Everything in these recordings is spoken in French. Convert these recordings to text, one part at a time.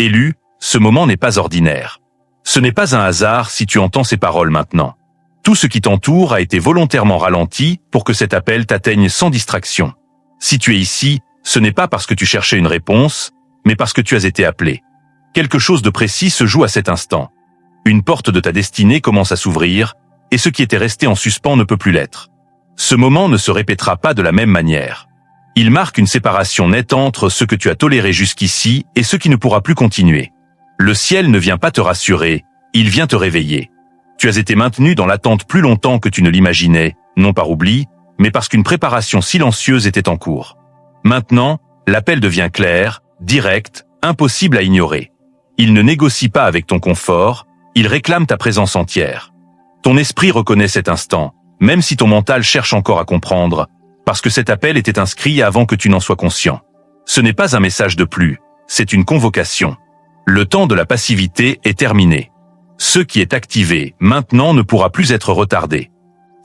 Élu, ce moment n'est pas ordinaire. Ce n'est pas un hasard si tu entends ces paroles maintenant. Tout ce qui t'entoure a été volontairement ralenti pour que cet appel t'atteigne sans distraction. Si tu es ici, ce n'est pas parce que tu cherchais une réponse, mais parce que tu as été appelé. Quelque chose de précis se joue à cet instant. Une porte de ta destinée commence à s'ouvrir, et ce qui était resté en suspens ne peut plus l'être. Ce moment ne se répétera pas de la même manière. Il marque une séparation nette entre ce que tu as toléré jusqu'ici et ce qui ne pourra plus continuer. Le ciel ne vient pas te rassurer, il vient te réveiller. Tu as été maintenu dans l'attente plus longtemps que tu ne l'imaginais, non par oubli, mais parce qu'une préparation silencieuse était en cours. Maintenant, l'appel devient clair, direct, impossible à ignorer. Il ne négocie pas avec ton confort, il réclame ta présence entière. Ton esprit reconnaît cet instant, même si ton mental cherche encore à comprendre, parce que cet appel était inscrit avant que tu n'en sois conscient. Ce n'est pas un message de plus, c'est une convocation. Le temps de la passivité est terminé. Ce qui est activé maintenant ne pourra plus être retardé.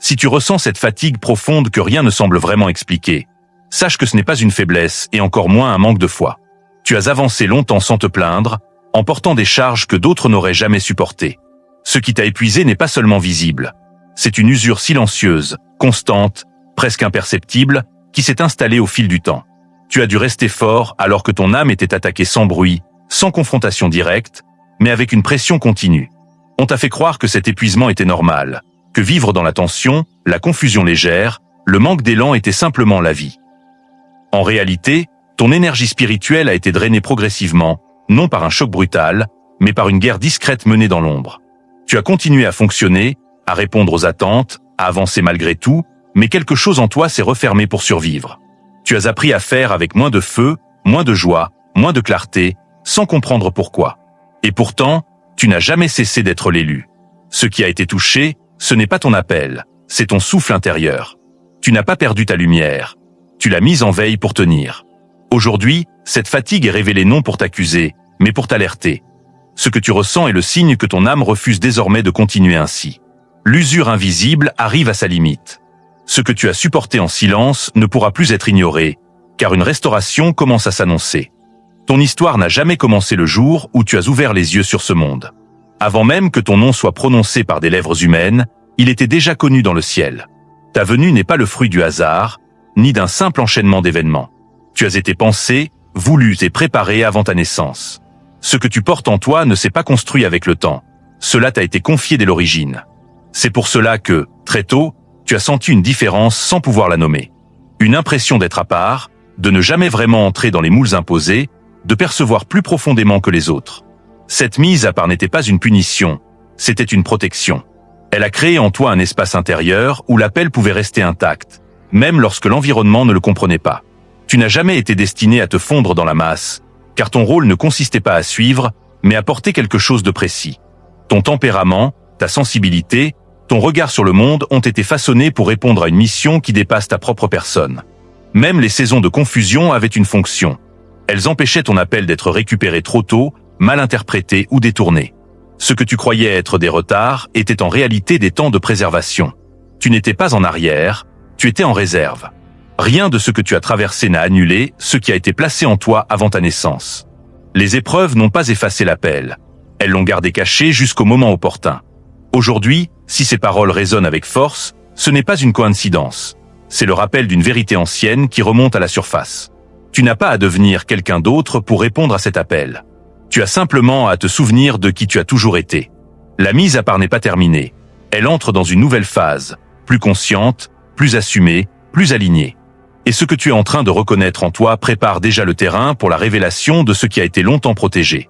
Si tu ressens cette fatigue profonde que rien ne semble vraiment expliquer, sache que ce n'est pas une faiblesse et encore moins un manque de foi. Tu as avancé longtemps sans te plaindre, en portant des charges que d'autres n'auraient jamais supportées. Ce qui t'a épuisé n'est pas seulement visible. C'est une usure silencieuse, constante, presque imperceptible, qui s'est installée au fil du temps. Tu as dû rester fort alors que ton âme était attaquée sans bruit, sans confrontation directe, mais avec une pression continue. On t'a fait croire que cet épuisement était normal, que vivre dans la tension, la confusion légère, le manque d'élan était simplement la vie. En réalité, ton énergie spirituelle a été drainée progressivement, non par un choc brutal, mais par une guerre discrète menée dans l'ombre. Tu as continué à fonctionner, à répondre aux attentes, à avancer malgré tout, mais quelque chose en toi s'est refermé pour survivre. Tu as appris à faire avec moins de feu, moins de joie, moins de clarté, sans comprendre pourquoi. Et pourtant, tu n'as jamais cessé d'être l'élu. Ce qui a été touché, ce n'est pas ton appel, c'est ton souffle intérieur. Tu n'as pas perdu ta lumière. Tu l'as mise en veille pour tenir. Aujourd'hui, cette fatigue est révélée non pour t'accuser, mais pour t'alerter. Ce que tu ressens est le signe que ton âme refuse désormais de continuer ainsi. L'usure invisible arrive à sa limite. Ce que tu as supporté en silence ne pourra plus être ignoré, car une restauration commence à s'annoncer. Ton histoire n'a jamais commencé le jour où tu as ouvert les yeux sur ce monde. Avant même que ton nom soit prononcé par des lèvres humaines, il était déjà connu dans le ciel. Ta venue n'est pas le fruit du hasard, ni d'un simple enchaînement d'événements. Tu as été pensé, voulu et préparé avant ta naissance. Ce que tu portes en toi ne s'est pas construit avec le temps. Cela t'a été confié dès l'origine. C'est pour cela que, très tôt, tu as senti une différence sans pouvoir la nommer. Une impression d'être à part, de ne jamais vraiment entrer dans les moules imposés, de percevoir plus profondément que les autres. Cette mise à part n'était pas une punition, c'était une protection. Elle a créé en toi un espace intérieur où l'appel pouvait rester intact, même lorsque l'environnement ne le comprenait pas. Tu n'as jamais été destiné à te fondre dans la masse, car ton rôle ne consistait pas à suivre, mais à porter quelque chose de précis. Ton tempérament, ta sensibilité, ton regard sur le monde ont été façonnés pour répondre à une mission qui dépasse ta propre personne. Même les saisons de confusion avaient une fonction. Elles empêchaient ton appel d'être récupéré trop tôt, mal interprété ou détourné. Ce que tu croyais être des retards était en réalité des temps de préservation. Tu n'étais pas en arrière, tu étais en réserve. Rien de ce que tu as traversé n'a annulé ce qui a été placé en toi avant ta naissance. Les épreuves n'ont pas effacé l'appel. Elles l'ont gardé caché jusqu'au moment opportun. Aujourd'hui, si ces paroles résonnent avec force, ce n'est pas une coïncidence. C'est le rappel d'une vérité ancienne qui remonte à la surface. Tu n'as pas à devenir quelqu'un d'autre pour répondre à cet appel. Tu as simplement à te souvenir de qui tu as toujours été. La mise à part n'est pas terminée. Elle entre dans une nouvelle phase, plus consciente, plus assumée, plus alignée. Et ce que tu es en train de reconnaître en toi prépare déjà le terrain pour la révélation de ce qui a été longtemps protégé.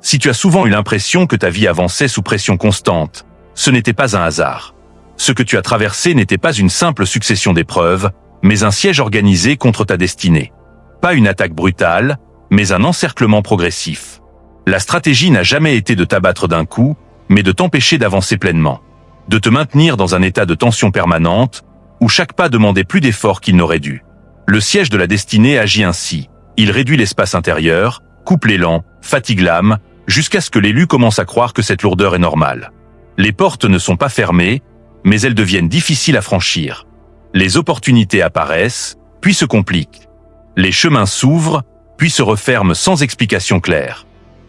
Si tu as souvent eu l'impression que ta vie avançait sous pression constante, ce n'était pas un hasard. Ce que tu as traversé n'était pas une simple succession d'épreuves, mais un siège organisé contre ta destinée. Pas une attaque brutale, mais un encerclement progressif. La stratégie n'a jamais été de t'abattre d'un coup, mais de t'empêcher d'avancer pleinement. De te maintenir dans un état de tension permanente, où chaque pas demandait plus d'efforts qu'il n'aurait dû. Le siège de la destinée agit ainsi. Il réduit l'espace intérieur, coupe l'élan, fatigue l'âme, jusqu'à ce que l'élu commence à croire que cette lourdeur est normale. Les portes ne sont pas fermées, mais elles deviennent difficiles à franchir. Les opportunités apparaissent, puis se compliquent. Les chemins s'ouvrent, puis se referment sans explication claire.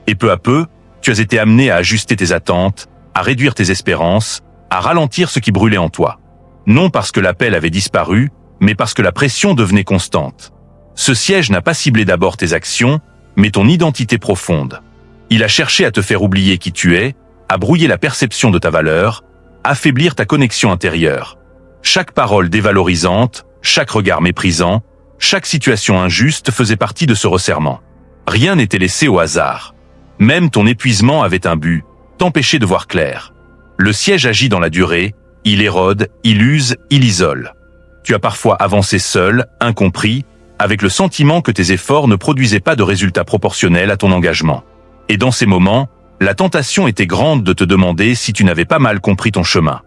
Et peu à peu, tu as été amené à ajuster tes attentes, à réduire tes espérances, à ralentir ce qui brûlait en toi. Non parce que l'appel avait disparu, mais parce que la pression devenait constante. Ce siège n'a pas ciblé d'abord tes actions, mais ton identité profonde. Il a cherché à te faire oublier qui tu es, à brouiller la perception de ta valeur, affaiblir ta connexion intérieure. Chaque parole dévalorisante, chaque regard méprisant, chaque situation injuste faisait partie de ce resserrement. Rien n'était laissé au hasard. Même ton épuisement avait un but, t'empêcher de voir clair. Le siège agit dans la durée, il érode, il use, il isole. Tu as parfois avancé seul, incompris, avec le sentiment que tes efforts ne produisaient pas de résultats proportionnels à ton engagement. Et dans ces moments, la tentation était grande de te demander si tu n'avais pas mal compris ton chemin.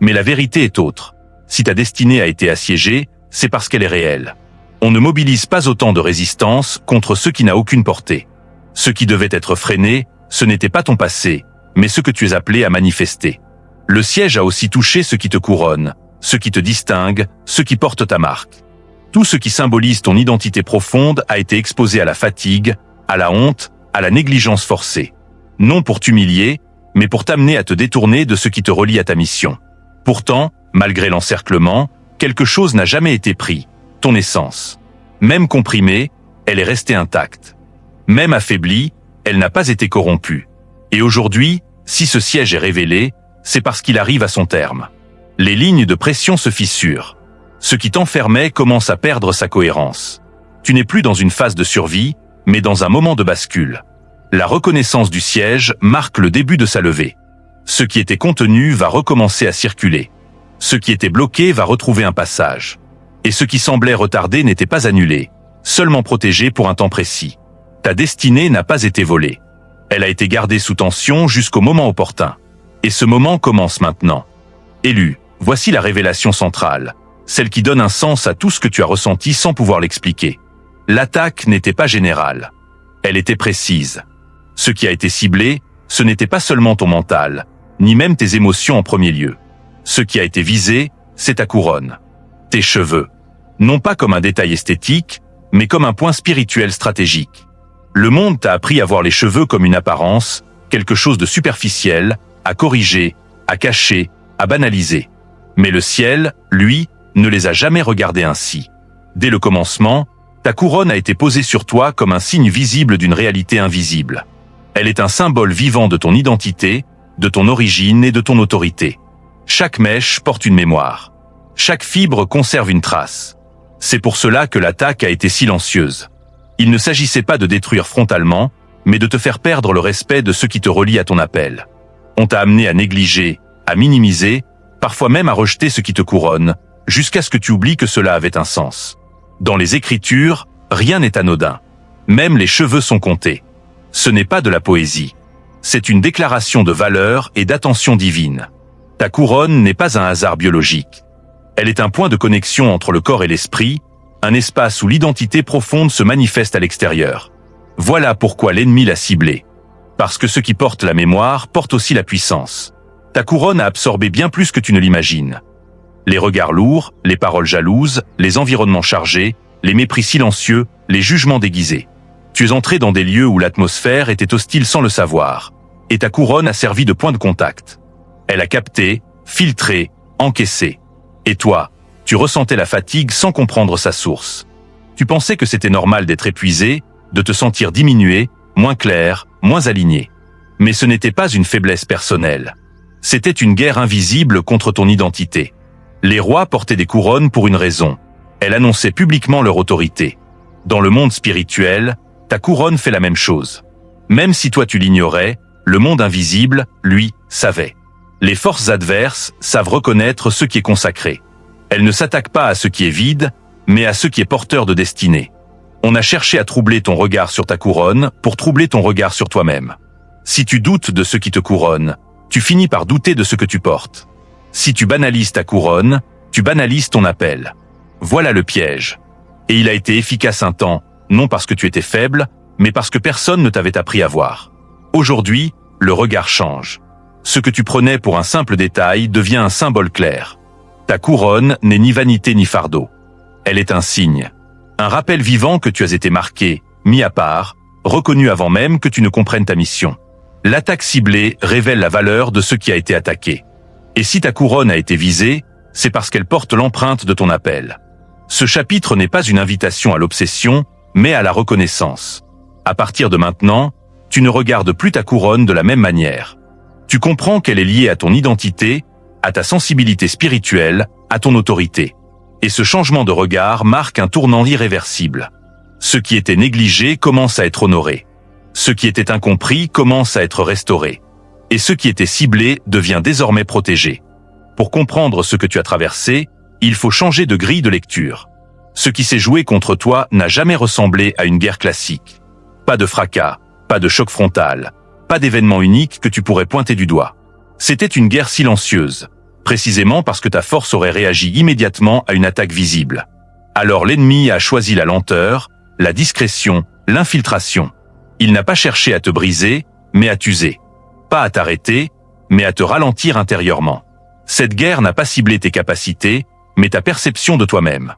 Mais la vérité est autre. Si ta destinée a été assiégée, c'est parce qu'elle est réelle. On ne mobilise pas autant de résistance contre ce qui n'a aucune portée. Ce qui devait être freiné, ce n'était pas ton passé, mais ce que tu es appelé à manifester. Le siège a aussi touché ce qui te couronne, ce qui te distingue, ce qui porte ta marque. Tout ce qui symbolise ton identité profonde a été exposé à la fatigue, à la honte, à la négligence forcée. Non pour t'humilier, mais pour t'amener à te détourner de ce qui te relie à ta mission. Pourtant, malgré l'encerclement, quelque chose n'a jamais été pris, ton essence. Même comprimée, elle est restée intacte. Même affaiblie, elle n'a pas été corrompue. Et aujourd'hui, si ce siège est révélé, c'est parce qu'il arrive à son terme. Les lignes de pression se fissurent. Ce qui t'enfermait commence à perdre sa cohérence. Tu n'es plus dans une phase de survie, mais dans un moment de bascule. La reconnaissance du siège marque le début de sa levée. Ce qui était contenu va recommencer à circuler. Ce qui était bloqué va retrouver un passage. Et ce qui semblait retardé n'était pas annulé, seulement protégé pour un temps précis. Ta destinée n'a pas été volée. Elle a été gardée sous tension jusqu'au moment opportun. Et ce moment commence maintenant. Élu, voici la révélation centrale, celle qui donne un sens à tout ce que tu as ressenti sans pouvoir l'expliquer. L'attaque n'était pas générale. Elle était précise. Ce qui a été ciblé, ce n'était pas seulement ton mental, ni même tes émotions en premier lieu. Ce qui a été visé, c'est ta couronne. Tes cheveux. Non pas comme un détail esthétique, mais comme un point spirituel stratégique. Le monde t'a appris à voir les cheveux comme une apparence, quelque chose de superficiel, à corriger, à cacher, à banaliser. Mais le ciel, lui, ne les a jamais regardés ainsi. Dès le commencement, ta couronne a été posée sur toi comme un signe visible d'une réalité invisible. Elle est un symbole vivant de ton identité, de ton origine et de ton autorité. Chaque mèche porte une mémoire. Chaque fibre conserve une trace. C'est pour cela que l'attaque a été silencieuse. Il ne s'agissait pas de détruire frontalement, mais de te faire perdre le respect de ce qui te relie à ton appel. On t'a amené à négliger, à minimiser, parfois même à rejeter ce qui te couronne, jusqu'à ce que tu oublies que cela avait un sens. Dans les Écritures, rien n'est anodin. Même les cheveux sont comptés. Ce n'est pas de la poésie. C'est une déclaration de valeur et d'attention divine. Ta couronne n'est pas un hasard biologique. Elle est un point de connexion entre le corps et l'esprit, un espace où l'identité profonde se manifeste à l'extérieur. Voilà pourquoi l'ennemi l'a ciblée. Parce que ce qui porte la mémoire porte aussi la puissance. Ta couronne a absorbé bien plus que tu ne l'imagines. Les regards lourds, les paroles jalouses, les environnements chargés, les mépris silencieux, les jugements déguisés. Tu es entré dans des lieux où l'atmosphère était hostile sans le savoir, et ta couronne a servi de point de contact. Elle a capté, filtré, encaissé. Et toi, tu ressentais la fatigue sans comprendre sa source. Tu pensais que c'était normal d'être épuisé, de te sentir diminué, moins clair, moins aligné. Mais ce n'était pas une faiblesse personnelle. C'était une guerre invisible contre ton identité. Les rois portaient des couronnes pour une raison. Elle annonçait publiquement leur autorité. Dans le monde spirituel, ta couronne fait la même chose. Même si toi tu l'ignorais, le monde invisible, lui, savait. Les forces adverses savent reconnaître ce qui est consacré. Elles ne s'attaquent pas à ce qui est vide, mais à ce qui est porteur de destinée. On a cherché à troubler ton regard sur ta couronne pour troubler ton regard sur toi-même. Si tu doutes de ce qui te couronne, tu finis par douter de ce que tu portes. Si tu banalises ta couronne, tu banalises ton appel. Voilà le piège. Et il a été efficace un temps, non parce que tu étais faible, mais parce que personne ne t'avait appris à voir. Aujourd'hui, le regard change. Ce que tu prenais pour un simple détail devient un symbole clair. Ta couronne n'est ni vanité ni fardeau. Elle est un signe. Un rappel vivant que tu as été marqué, mis à part, reconnu avant même que tu ne comprennes ta mission. L'attaque ciblée révèle la valeur de ce qui a été attaqué. Et si ta couronne a été visée, c'est parce qu'elle porte l'empreinte de ton appel. Ce chapitre n'est pas une invitation à l'obsession, mais à la reconnaissance. À partir de maintenant, tu ne regardes plus ta couronne de la même manière. Tu comprends qu'elle est liée à ton identité, à ta sensibilité spirituelle, à ton autorité. Et ce changement de regard marque un tournant irréversible. Ce qui était négligé commence à être honoré. Ce qui était incompris commence à être restauré. Et ce qui était ciblé devient désormais protégé. Pour comprendre ce que tu as traversé, il faut changer de grille de lecture. Ce qui s'est joué contre toi n'a jamais ressemblé à une guerre classique. Pas de fracas, pas de choc frontal, pas d'événement unique que tu pourrais pointer du doigt. C'était une guerre silencieuse, précisément parce que ta force aurait réagi immédiatement à une attaque visible. Alors l'ennemi a choisi la lenteur, la discrétion, l'infiltration. Il n'a pas cherché à te briser, mais à t'user. Pas à t'arrêter, mais à te ralentir intérieurement. Cette guerre n'a pas ciblé tes capacités, mais ta perception de toi-même.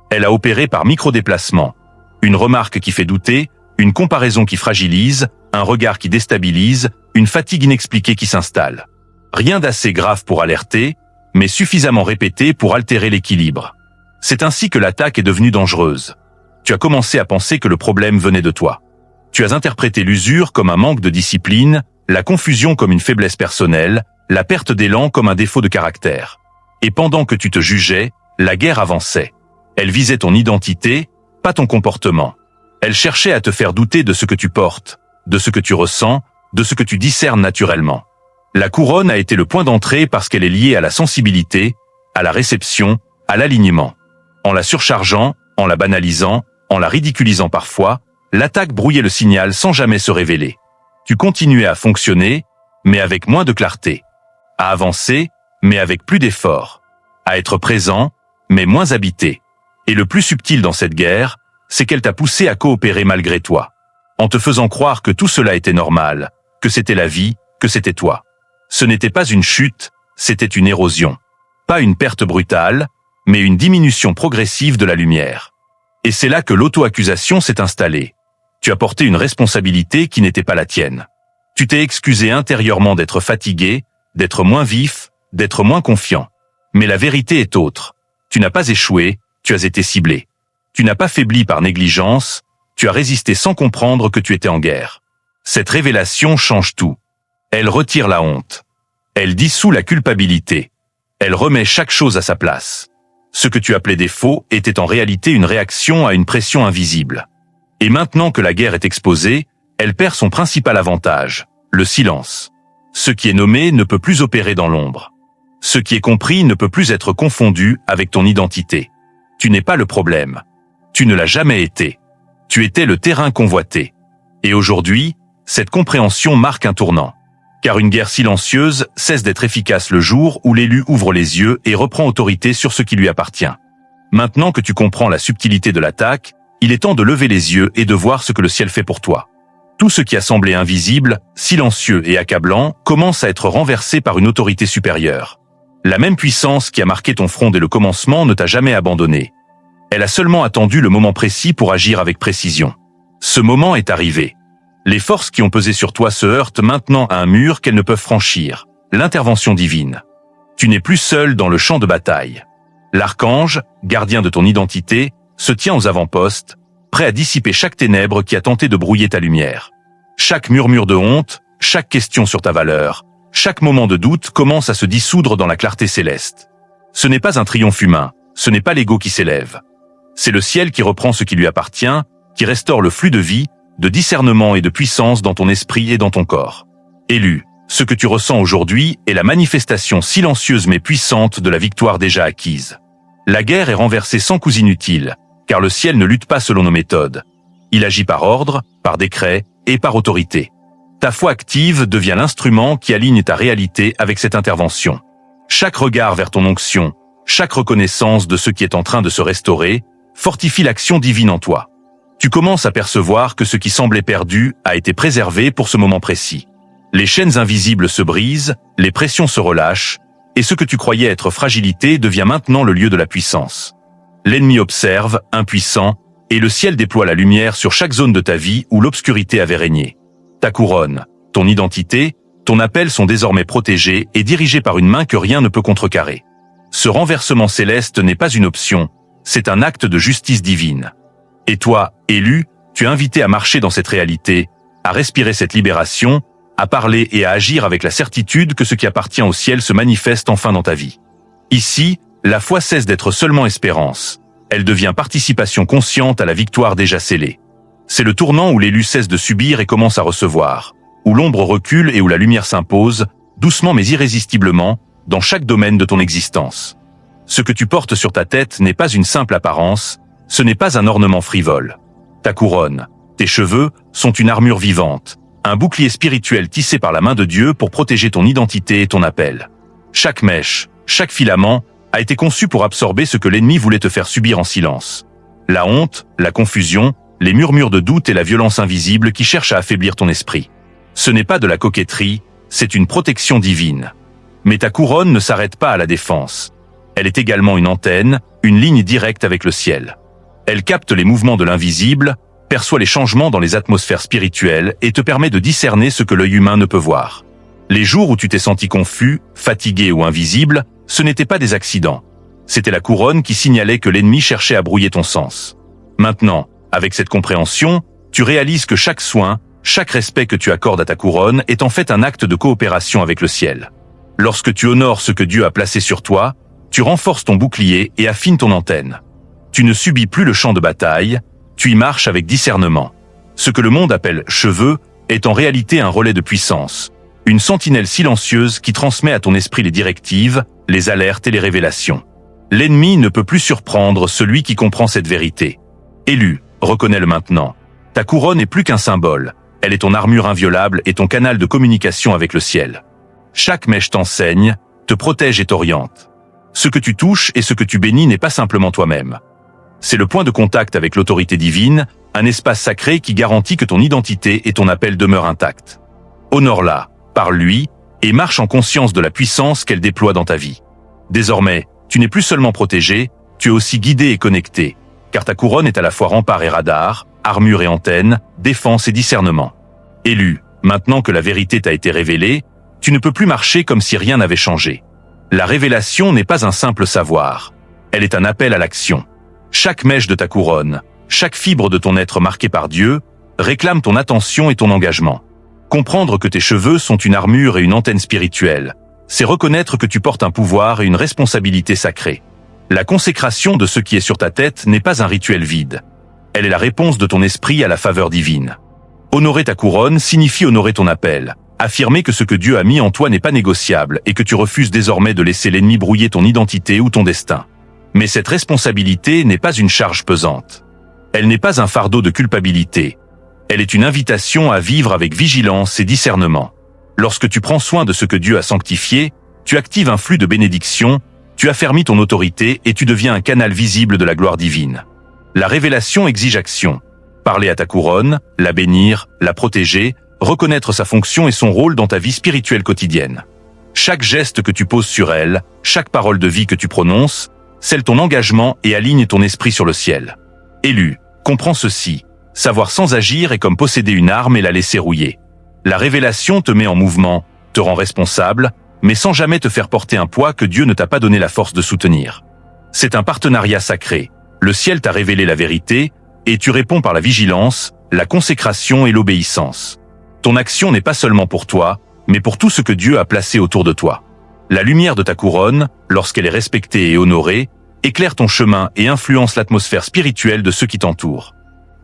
Elle a opéré par micro-déplacements. Une remarque qui fait douter, une comparaison qui fragilise, un regard qui déstabilise, une fatigue inexpliquée qui s'installe. Rien d'assez grave pour alerter, mais suffisamment répété pour altérer l'équilibre. C'est ainsi que l'attaque est devenue dangereuse. Tu as commencé à penser que le problème venait de toi. Tu as interprété l'usure comme un manque de discipline, la confusion comme une faiblesse personnelle, la perte d'élan comme un défaut de caractère. Et pendant que tu te jugeais, la guerre avançait. Elle visait ton identité, pas ton comportement. Elle cherchait à te faire douter de ce que tu portes, de ce que tu ressens, de ce que tu discernes naturellement. La couronne a été le point d'entrée parce qu'elle est liée à la sensibilité, à la réception, à l'alignement. En la surchargeant, en la banalisant, en la ridiculisant parfois, l'attaque brouillait le signal sans jamais se révéler. Tu continuais à fonctionner, mais avec moins de clarté. À avancer, mais avec plus d'effort. À être présent, mais moins habité. Et le plus subtil dans cette guerre, c'est qu'elle t'a poussé à coopérer malgré toi. En te faisant croire que tout cela était normal, que c'était la vie, que c'était toi. Ce n'était pas une chute, c'était une érosion. Pas une perte brutale, mais une diminution progressive de la lumière. Et c'est là que l'auto-accusation s'est installée. Tu as porté une responsabilité qui n'était pas la tienne. Tu t'es excusé intérieurement d'être fatigué, d'être moins vif, d'être moins confiant. Mais la vérité est autre. Tu n'as pas échoué, tu as été ciblé. Tu n'as pas faibli par négligence, tu as résisté sans comprendre que tu étais en guerre. Cette révélation change tout. Elle retire la honte. Elle dissout la culpabilité. Elle remet chaque chose à sa place. Ce que tu appelais défaut était en réalité une réaction à une pression invisible. Et maintenant que la guerre est exposée, elle perd son principal avantage, le silence. Ce qui est nommé ne peut plus opérer dans l'ombre. Ce qui est compris ne peut plus être confondu avec ton identité. Tu n'es pas le problème. Tu ne l'as jamais été. Tu étais le terrain convoité. Et aujourd'hui, cette compréhension marque un tournant. Car une guerre silencieuse cesse d'être efficace le jour où l'élu ouvre les yeux et reprend autorité sur ce qui lui appartient. Maintenant que tu comprends la subtilité de l'attaque, il est temps de lever les yeux et de voir ce que le ciel fait pour toi. Tout ce qui a semblé invisible, silencieux et accablant commence à être renversé par une autorité supérieure. La même puissance qui a marqué ton front dès le commencement ne t'a jamais abandonné. Elle a seulement attendu le moment précis pour agir avec précision. Ce moment est arrivé. Les forces qui ont pesé sur toi se heurtent maintenant à un mur qu'elles ne peuvent franchir, l'intervention divine. Tu n'es plus seul dans le champ de bataille. L'archange, gardien de ton identité, se tient aux avant-postes, prêt à dissiper chaque ténèbre qui a tenté de brouiller ta lumière. Chaque murmure de honte, chaque question sur ta valeur, chaque moment de doute commence à se dissoudre dans la clarté céleste. Ce n'est pas un triomphe humain, ce n'est pas l'ego qui s'élève. C'est le ciel qui reprend ce qui lui appartient, qui restaure le flux de vie, de discernement et de puissance dans ton esprit et dans ton corps. Élu, ce que tu ressens aujourd'hui est la manifestation silencieuse mais puissante de la victoire déjà acquise. La guerre est renversée sans coups inutiles, car le ciel ne lutte pas selon nos méthodes. Il agit par ordre, par décret et par autorité. Ta foi active devient l'instrument qui aligne ta réalité avec cette intervention. Chaque regard vers ton onction, chaque reconnaissance de ce qui est en train de se restaurer, fortifie l'action divine en toi. Tu commences à percevoir que ce qui semblait perdu a été préservé pour ce moment précis. Les chaînes invisibles se brisent, les pressions se relâchent, et ce que tu croyais être fragilité devient maintenant le lieu de la puissance. L'ennemi observe, impuissant, et le ciel déploie la lumière sur chaque zone de ta vie où l'obscurité avait régné. Ta couronne, ton identité, ton appel sont désormais protégés et dirigés par une main que rien ne peut contrecarrer. Ce renversement céleste n'est pas une option, c'est un acte de justice divine. Et toi, élu, tu es invité à marcher dans cette réalité, à respirer cette libération, à parler et à agir avec la certitude que ce qui appartient au ciel se manifeste enfin dans ta vie. Ici, la foi cesse d'être seulement espérance. Elle devient participation consciente à la victoire déjà scellée. C'est le tournant où l'élu cesse de subir et commence à recevoir, où l'ombre recule et où la lumière s'impose, doucement mais irrésistiblement, dans chaque domaine de ton existence. Ce que tu portes sur ta tête n'est pas une simple apparence, ce n'est pas un ornement frivole. Ta couronne, tes cheveux, sont une armure vivante, un bouclier spirituel tissé par la main de Dieu pour protéger ton identité et ton appel. Chaque mèche, chaque filament, a été conçu pour absorber ce que l'ennemi voulait te faire subir en silence. La honte, la confusion, les murmures de doute et la violence invisible qui cherchent à affaiblir ton esprit. Ce n'est pas de la coquetterie, c'est une protection divine. Mais ta couronne ne s'arrête pas à la défense. Elle est également une antenne, une ligne directe avec le ciel. Elle capte les mouvements de l'invisible, perçoit les changements dans les atmosphères spirituelles et te permet de discerner ce que l'œil humain ne peut voir. Les jours où tu t'es senti confus, fatigué ou invisible, ce n'étaient pas des accidents. C'était la couronne qui signalait que l'ennemi cherchait à brouiller ton sens. Maintenant, avec cette compréhension, tu réalises que chaque soin, chaque respect que tu accordes à ta couronne est en fait un acte de coopération avec le ciel. Lorsque tu honores ce que Dieu a placé sur toi, tu renforces ton bouclier et affines ton antenne. Tu ne subis plus le champ de bataille, tu y marches avec discernement. Ce que le monde appelle cheveux est en réalité un relais de puissance, une sentinelle silencieuse qui transmet à ton esprit les directives, les alertes et les révélations. L'ennemi ne peut plus surprendre celui qui comprend cette vérité. Élu, reconnais-le maintenant. Ta couronne n'est plus qu'un symbole, elle est ton armure inviolable et ton canal de communication avec le ciel. Chaque mèche t'enseigne, te protège et t'oriente. Ce que tu touches et ce que tu bénis n'est pas simplement toi-même. C'est le point de contact avec l'autorité divine, un espace sacré qui garantit que ton identité et ton appel demeurent intacts. Honore-la, parle-lui, et marche en conscience de la puissance qu'elle déploie dans ta vie. Désormais, tu n'es plus seulement protégé, tu es aussi guidé et connecté, car ta couronne est à la fois rempart et radar, armure et antenne, défense et discernement. Élu, maintenant que la vérité t'a été révélée, tu ne peux plus marcher comme si rien n'avait changé. La révélation n'est pas un simple savoir, elle est un appel à l'action. Chaque mèche de ta couronne, chaque fibre de ton être marqué par Dieu, réclame ton attention et ton engagement. Comprendre que tes cheveux sont une armure et une antenne spirituelle, c'est reconnaître que tu portes un pouvoir et une responsabilité sacrée. La consécration de ce qui est sur ta tête n'est pas un rituel vide. Elle est la réponse de ton esprit à la faveur divine. Honorer ta couronne signifie honorer ton appel, affirmer que ce que Dieu a mis en toi n'est pas négociable et que tu refuses désormais de laisser l'ennemi brouiller ton identité ou ton destin. Mais cette responsabilité n'est pas une charge pesante. Elle n'est pas un fardeau de culpabilité. Elle est une invitation à vivre avec vigilance et discernement. Lorsque tu prends soin de ce que Dieu a sanctifié, tu actives un flux de bénédictions, tu affermis ton autorité et tu deviens un canal visible de la gloire divine. La révélation exige action. Parler à ta couronne, la bénir, la protéger, reconnaître sa fonction et son rôle dans ta vie spirituelle quotidienne. Chaque geste que tu poses sur elle, chaque parole de vie que tu prononces, scelle ton engagement et aligne ton esprit sur le ciel. Élu, comprends ceci. Savoir sans agir est comme posséder une arme et la laisser rouiller. La révélation te met en mouvement, te rend responsable, mais sans jamais te faire porter un poids que Dieu ne t'a pas donné la force de soutenir. C'est un partenariat sacré. Le ciel t'a révélé la vérité, et tu réponds par la vigilance, la consécration et l'obéissance. Ton action n'est pas seulement pour toi, mais pour tout ce que Dieu a placé autour de toi. La lumière de ta couronne, lorsqu'elle est respectée et honorée, éclaire ton chemin et influence l'atmosphère spirituelle de ceux qui t'entourent.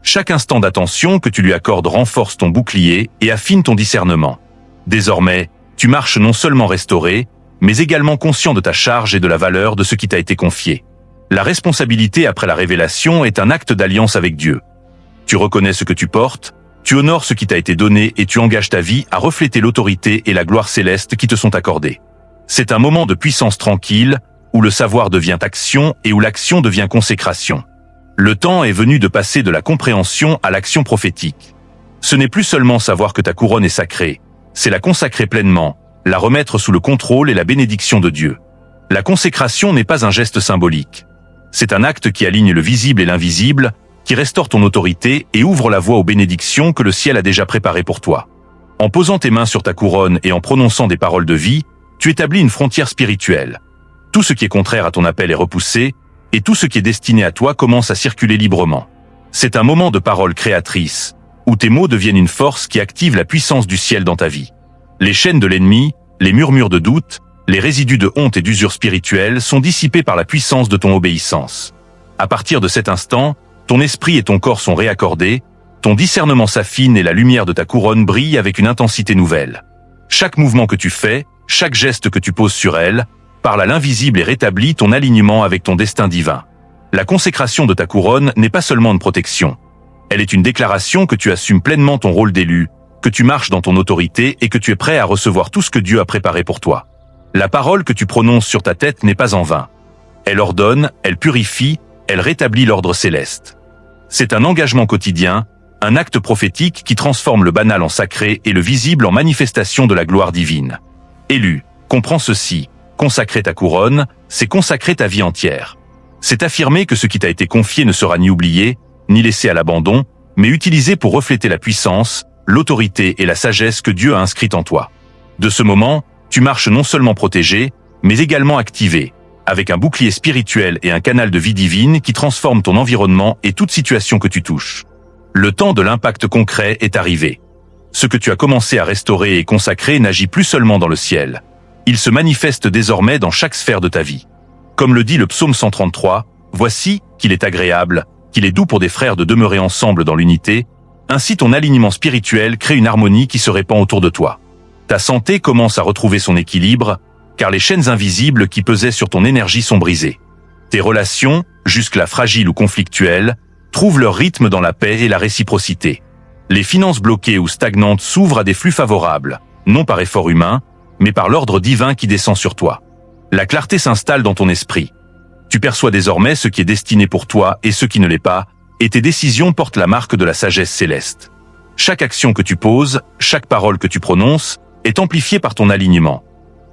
Chaque instant d'attention que tu lui accordes renforce ton bouclier et affine ton discernement. Désormais, tu marches non seulement restauré, mais également conscient de ta charge et de la valeur de ce qui t'a été confié. La responsabilité après la révélation est un acte d'alliance avec Dieu. Tu reconnais ce que tu portes, tu honores ce qui t'a été donné et tu engages ta vie à refléter l'autorité et la gloire céleste qui te sont accordées. C'est un moment de puissance tranquille, où le savoir devient action et où l'action devient consécration. Le temps est venu de passer de la compréhension à l'action prophétique. Ce n'est plus seulement savoir que ta couronne est sacrée, c'est la consacrer pleinement, la remettre sous le contrôle et la bénédiction de Dieu. La consécration n'est pas un geste symbolique. C'est un acte qui aligne le visible et l'invisible, qui restaure ton autorité et ouvre la voie aux bénédictions que le ciel a déjà préparées pour toi. En posant tes mains sur ta couronne et en prononçant des paroles de vie, tu établis une frontière spirituelle. Tout ce qui est contraire à ton appel est repoussé, et tout ce qui est destiné à toi commence à circuler librement. C'est un moment de parole créatrice, où tes mots deviennent une force qui active la puissance du ciel dans ta vie. Les chaînes de l'ennemi, les murmures de doute, les résidus de honte et d'usure spirituelle sont dissipés par la puissance de ton obéissance. À partir de cet instant, ton esprit et ton corps sont réaccordés, ton discernement s'affine et la lumière de ta couronne brille avec une intensité nouvelle. Chaque mouvement que tu fais, chaque geste que tu poses sur elle, parle à l'invisible et rétablit ton alignement avec ton destin divin. La consécration de ta couronne n'est pas seulement une protection. Elle est une déclaration que tu assumes pleinement ton rôle d'élu, que tu marches dans ton autorité et que tu es prêt à recevoir tout ce que Dieu a préparé pour toi. La parole que tu prononces sur ta tête n'est pas en vain. Elle ordonne, elle purifie, elle rétablit l'ordre céleste. C'est un engagement quotidien, un acte prophétique qui transforme le banal en sacré et le visible en manifestation de la gloire divine. Élu, comprends ceci, consacrer ta couronne, c'est consacrer ta vie entière. C'est affirmer que ce qui t'a été confié ne sera ni oublié, ni laissé à l'abandon, mais utilisé pour refléter la puissance, l'autorité et la sagesse que Dieu a inscrite en toi. De ce moment, tu marches non seulement protégé, mais également activé, avec un bouclier spirituel et un canal de vie divine qui transforme ton environnement et toute situation que tu touches. Le temps de l'impact concret est arrivé. Ce que tu as commencé à restaurer et consacrer n'agit plus seulement dans le ciel. Il se manifeste désormais dans chaque sphère de ta vie. Comme le dit le psaume 133, « Voici qu'il est agréable, qu'il est doux pour des frères de demeurer ensemble dans l'unité. Ainsi ton alignement spirituel crée une harmonie qui se répand autour de toi. Ta santé commence à retrouver son équilibre, car les chaînes invisibles qui pesaient sur ton énergie sont brisées. Tes relations, jusque-là fragiles ou conflictuelles, trouvent leur rythme dans la paix et la réciprocité. Les finances bloquées ou stagnantes s'ouvrent à des flux favorables, non par effort humain, mais par l'ordre divin qui descend sur toi. La clarté s'installe dans ton esprit. Tu perçois désormais ce qui est destiné pour toi et ce qui ne l'est pas, et tes décisions portent la marque de la sagesse céleste. Chaque action que tu poses, chaque parole que tu prononces, est amplifiée par ton alignement.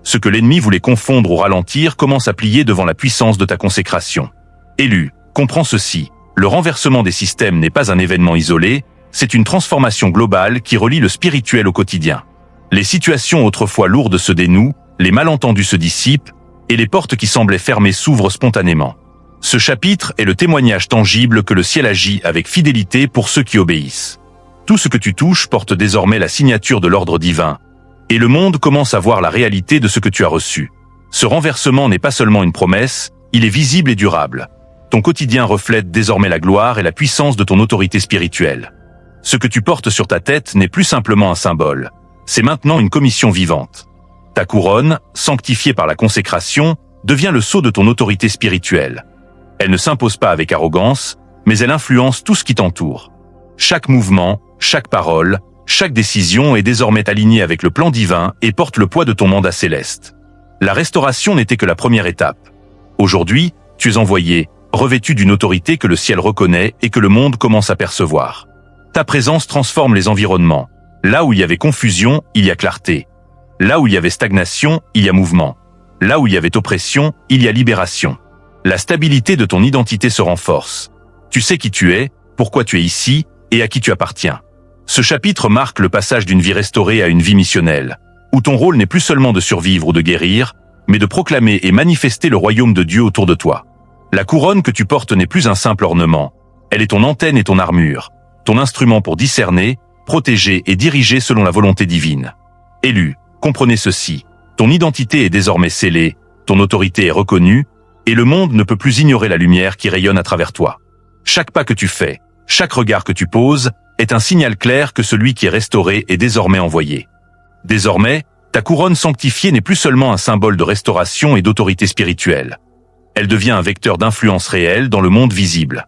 Ce que l'ennemi voulait confondre ou ralentir commence à plier devant la puissance de ta consécration. Élu, comprends ceci. Le renversement des systèmes n'est pas un événement isolé, c'est une transformation globale qui relie le spirituel au quotidien. Les situations autrefois lourdes se dénouent, les malentendus se dissipent, et les portes qui semblaient fermées s'ouvrent spontanément. Ce chapitre est le témoignage tangible que le ciel agit avec fidélité pour ceux qui obéissent. Tout ce que tu touches porte désormais la signature de l'ordre divin, et le monde commence à voir la réalité de ce que tu as reçu. Ce renversement n'est pas seulement une promesse, il est visible et durable. Ton quotidien reflète désormais la gloire et la puissance de ton autorité spirituelle. Ce que tu portes sur ta tête n'est plus simplement un symbole, c'est maintenant une commission vivante. Ta couronne, sanctifiée par la consécration, devient le sceau de ton autorité spirituelle. Elle ne s'impose pas avec arrogance, mais elle influence tout ce qui t'entoure. Chaque mouvement, chaque parole, chaque décision est désormais alignée avec le plan divin et porte le poids de ton mandat céleste. La restauration n'était que la première étape. Aujourd'hui, tu es envoyé, revêtu d'une autorité que le ciel reconnaît et que le monde commence à percevoir. Ta présence transforme les environnements. Là où il y avait confusion, il y a clarté. Là où il y avait stagnation, il y a mouvement. Là où il y avait oppression, il y a libération. La stabilité de ton identité se renforce. Tu sais qui tu es, pourquoi tu es ici et à qui tu appartiens. Ce chapitre marque le passage d'une vie restaurée à une vie missionnelle, où ton rôle n'est plus seulement de survivre ou de guérir, mais de proclamer et manifester le royaume de Dieu autour de toi. La couronne que tu portes n'est plus un simple ornement. Elle est ton antenne et ton armure, ton instrument pour discerner, protéger et diriger selon la volonté divine. Élu, comprenez ceci. Ton identité est désormais scellée, ton autorité est reconnue, et le monde ne peut plus ignorer la lumière qui rayonne à travers toi. Chaque pas que tu fais, chaque regard que tu poses, est un signal clair que celui qui est restauré est désormais envoyé. Désormais, ta couronne sanctifiée n'est plus seulement un symbole de restauration et d'autorité spirituelle. Elle devient un vecteur d'influence réelle dans le monde visible.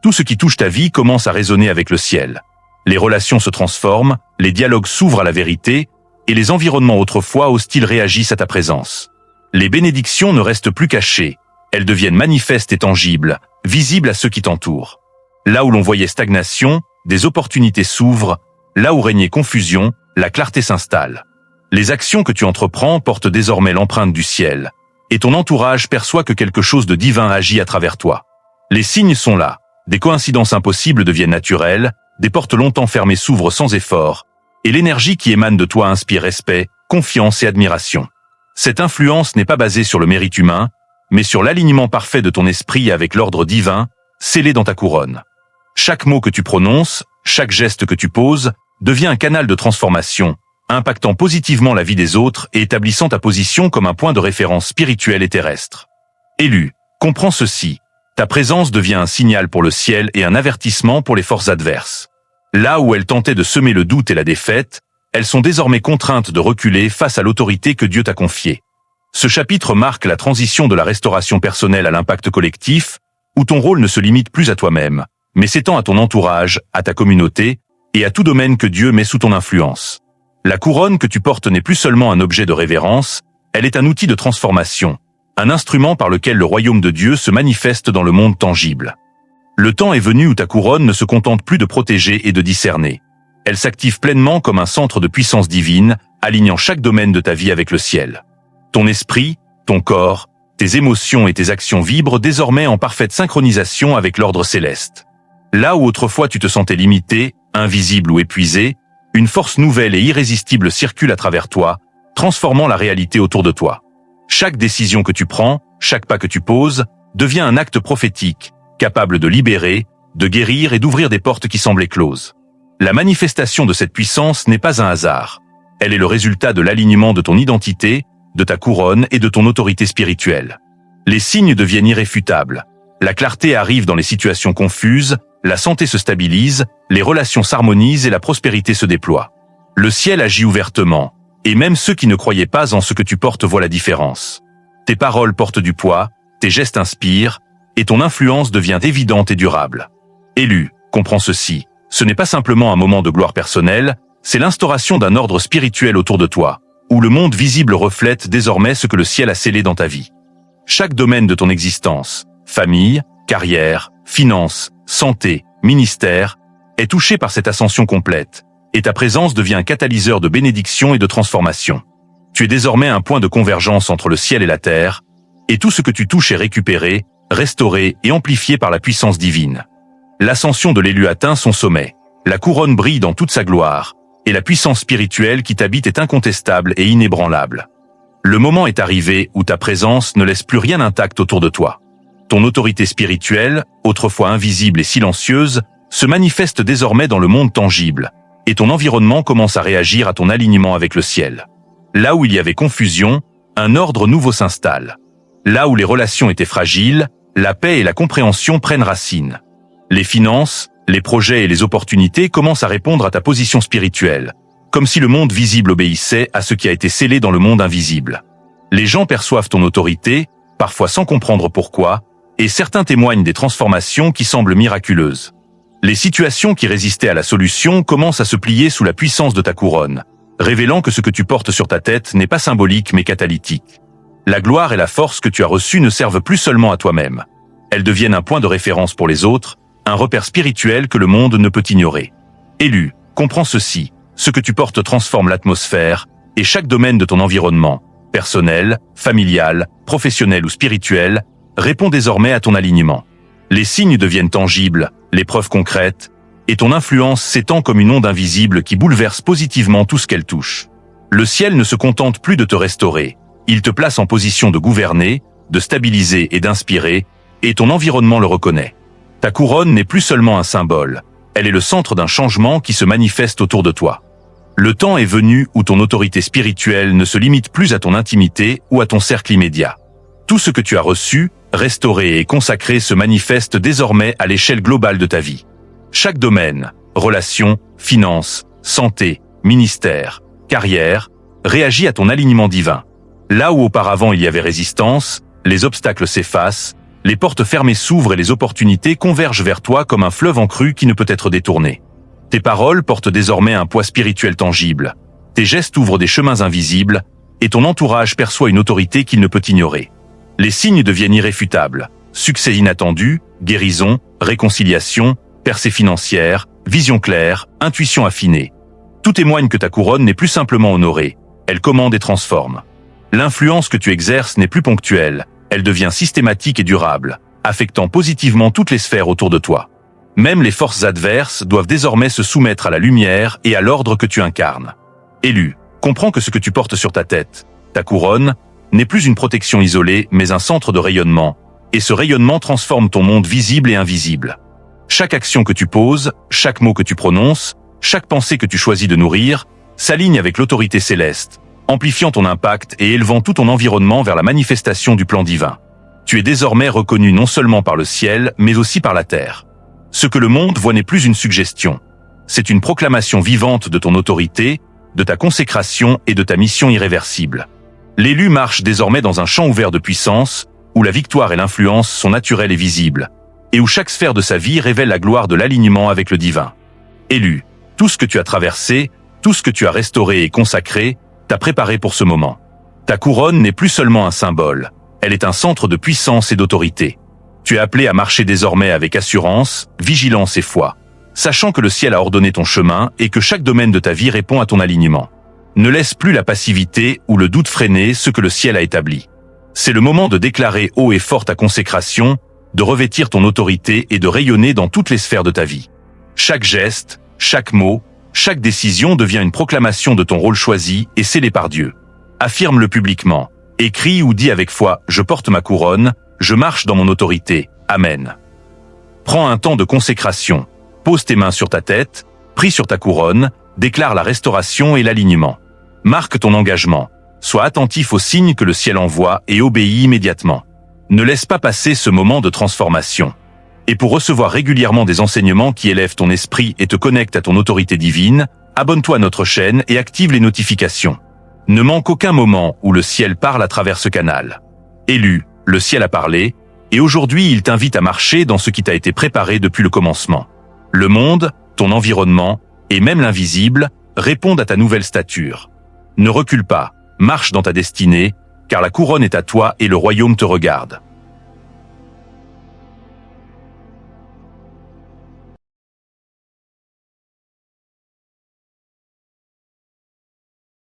Tout ce qui touche ta vie commence à résonner avec le ciel. Les relations se transforment, les dialogues s'ouvrent à la vérité, et les environnements autrefois hostiles réagissent à ta présence. Les bénédictions ne restent plus cachées, elles deviennent manifestes et tangibles, visibles à ceux qui t'entourent. Là où l'on voyait stagnation, des opportunités s'ouvrent, là où régnait confusion, la clarté s'installe. Les actions que tu entreprends portent désormais l'empreinte du ciel, et ton entourage perçoit que quelque chose de divin agit à travers toi. Les signes sont là. Des coïncidences impossibles deviennent naturelles, des portes longtemps fermées s'ouvrent sans effort, et l'énergie qui émane de toi inspire respect, confiance et admiration. Cette influence n'est pas basée sur le mérite humain, mais sur l'alignement parfait de ton esprit avec l'ordre divin, scellé dans ta couronne. Chaque mot que tu prononces, chaque geste que tu poses, devient un canal de transformation, impactant positivement la vie des autres et établissant ta position comme un point de référence spirituel et terrestre. Élu, comprends ceci. Ta présence devient un signal pour le ciel et un avertissement pour les forces adverses. Là où elles tentaient de semer le doute et la défaite, elles sont désormais contraintes de reculer face à l'autorité que Dieu t'a confiée. Ce chapitre marque la transition de la restauration personnelle à l'impact collectif, où ton rôle ne se limite plus à toi-même, mais s'étend à ton entourage, à ta communauté, et à tout domaine que Dieu met sous ton influence. La couronne que tu portes n'est plus seulement un objet de révérence, elle est un outil de transformation, un instrument par lequel le royaume de Dieu se manifeste dans le monde tangible. Le temps est venu où ta couronne ne se contente plus de protéger et de discerner. Elle s'active pleinement comme un centre de puissance divine, alignant chaque domaine de ta vie avec le ciel. Ton esprit, ton corps, tes émotions et tes actions vibrent désormais en parfaite synchronisation avec l'ordre céleste. Là où autrefois tu te sentais limité, invisible ou épuisé, une force nouvelle et irrésistible circule à travers toi, transformant la réalité autour de toi. Chaque décision que tu prends, chaque pas que tu poses, devient un acte prophétique, capable de libérer, de guérir et d'ouvrir des portes qui semblaient closes. La manifestation de cette puissance n'est pas un hasard. Elle est le résultat de l'alignement de ton identité, de ta couronne et de ton autorité spirituelle. Les signes deviennent irréfutables. La clarté arrive dans les situations confuses, la santé se stabilise, les relations s'harmonisent et la prospérité se déploie. Le ciel agit ouvertement, et même ceux qui ne croyaient pas en ce que tu portes voient la différence. Tes paroles portent du poids, tes gestes inspirent, et ton influence devient évidente et durable. Élu, comprends ceci, ce n'est pas simplement un moment de gloire personnelle, c'est l'instauration d'un ordre spirituel autour de toi, où le monde visible reflète désormais ce que le ciel a scellé dans ta vie. Chaque domaine de ton existence, famille, carrière, finances, santé, ministère, est touché par cette ascension complète, et ta présence devient un catalyseur de bénédiction et de transformation. Tu es désormais un point de convergence entre le ciel et la terre, et tout ce que tu touches est récupéré, restauré et amplifié par la puissance divine. L'ascension de l'élu atteint son sommet, la couronne brille dans toute sa gloire, et la puissance spirituelle qui t'habite est incontestable et inébranlable. Le moment est arrivé où ta présence ne laisse plus rien intact autour de toi. Ton autorité spirituelle, autrefois invisible et silencieuse, se manifeste désormais dans le monde tangible, et ton environnement commence à réagir à ton alignement avec le ciel. Là où il y avait confusion, un ordre nouveau s'installe. Là où les relations étaient fragiles, la paix et la compréhension prennent racine. Les finances, les projets et les opportunités commencent à répondre à ta position spirituelle, comme si le monde visible obéissait à ce qui a été scellé dans le monde invisible. Les gens perçoivent ton autorité, parfois sans comprendre pourquoi, et certains témoignent des transformations qui semblent miraculeuses. Les situations qui résistaient à la solution commencent à se plier sous la puissance de ta couronne, révélant que ce que tu portes sur ta tête n'est pas symbolique mais catalytique. La gloire et la force que tu as reçues ne servent plus seulement à toi-même. Elles deviennent un point de référence pour les autres, un repère spirituel que le monde ne peut ignorer. Élu, comprends ceci, ce que tu portes transforme l'atmosphère, et chaque domaine de ton environnement, personnel, familial, professionnel ou spirituel, répond désormais à ton alignement. Les signes deviennent tangibles, les preuves concrètes, et ton influence s'étend comme une onde invisible qui bouleverse positivement tout ce qu'elle touche. Le ciel ne se contente plus de te restaurer, il te place en position de gouverner, de stabiliser et d'inspirer, et ton environnement le reconnaît. Ta couronne n'est plus seulement un symbole, elle est le centre d'un changement qui se manifeste autour de toi. Le temps est venu où ton autorité spirituelle ne se limite plus à ton intimité ou à ton cercle immédiat. Tout ce que tu as reçu, restauré et consacré se manifeste désormais à l'échelle globale de ta vie. Chaque domaine, relations, finances, santé, ministère, carrière, réagit à ton alignement divin. Là où auparavant il y avait résistance, les obstacles s'effacent, les portes fermées s'ouvrent et les opportunités convergent vers toi comme un fleuve en crue qui ne peut être détourné. Tes paroles portent désormais un poids spirituel tangible, tes gestes ouvrent des chemins invisibles, et ton entourage perçoit une autorité qu'il ne peut ignorer. Les signes deviennent irréfutables, succès inattendu, guérison, réconciliation, percée financière, vision claire, intuition affinée. Tout témoigne que ta couronne n'est plus simplement honorée, elle commande et transforme. L'influence que tu exerces n'est plus ponctuelle, elle devient systématique et durable, affectant positivement toutes les sphères autour de toi. Même les forces adverses doivent désormais se soumettre à la lumière et à l'ordre que tu incarnes. Élu, comprends que ce que tu portes sur ta tête, ta couronne, n'est plus une protection isolée, mais un centre de rayonnement, et ce rayonnement transforme ton monde visible et invisible. Chaque action que tu poses, chaque mot que tu prononces, chaque pensée que tu choisis de nourrir, s'aligne avec l'autorité céleste, amplifiant ton impact et élevant tout ton environnement vers la manifestation du plan divin. Tu es désormais reconnu non seulement par le ciel, mais aussi par la terre. Ce que le monde voit n'est plus une suggestion. C'est une proclamation vivante de ton autorité, de ta consécration et de ta mission irréversible. L'élu marche désormais dans un champ ouvert de puissance, où la victoire et l'influence sont naturelles et visibles, et où chaque sphère de sa vie révèle la gloire de l'alignement avec le divin. Élu, tout ce que tu as traversé, tout ce que tu as restauré et consacré, t'a préparé pour ce moment. Ta couronne n'est plus seulement un symbole, elle est un centre de puissance et d'autorité. Tu es appelé à marcher désormais avec assurance, vigilance et foi, sachant que le ciel a ordonné ton chemin et que chaque domaine de ta vie répond à ton alignement. Ne laisse plus la passivité ou le doute freiner ce que le ciel a établi. C'est le moment de déclarer haut et fort ta consécration, de revêtir ton autorité et de rayonner dans toutes les sphères de ta vie. Chaque geste, chaque mot, chaque décision devient une proclamation de ton rôle choisi et scellé par Dieu. Affirme-le publiquement. Écris ou dis avec foi « Je porte ma couronne, je marche dans mon autorité. Amen ». Prends un temps de consécration. Pose tes mains sur ta tête, prie sur ta couronne, déclare la restauration et l'alignement. Marque ton engagement. Sois attentif aux signes que le ciel envoie et obéis immédiatement. Ne laisse pas passer ce moment de transformation. Et pour recevoir régulièrement des enseignements qui élèvent ton esprit et te connectent à ton autorité divine, abonne-toi à notre chaîne et active les notifications. Ne manque aucun moment où le ciel parle à travers ce canal. Élu, le ciel a parlé, et aujourd'hui il t'invite à marcher dans ce qui t'a été préparé depuis le commencement. Le monde, ton environnement, et même l'invisible, répondent à ta nouvelle stature. Ne recule pas, marche dans ta destinée, car la couronne est à toi et le royaume te regarde.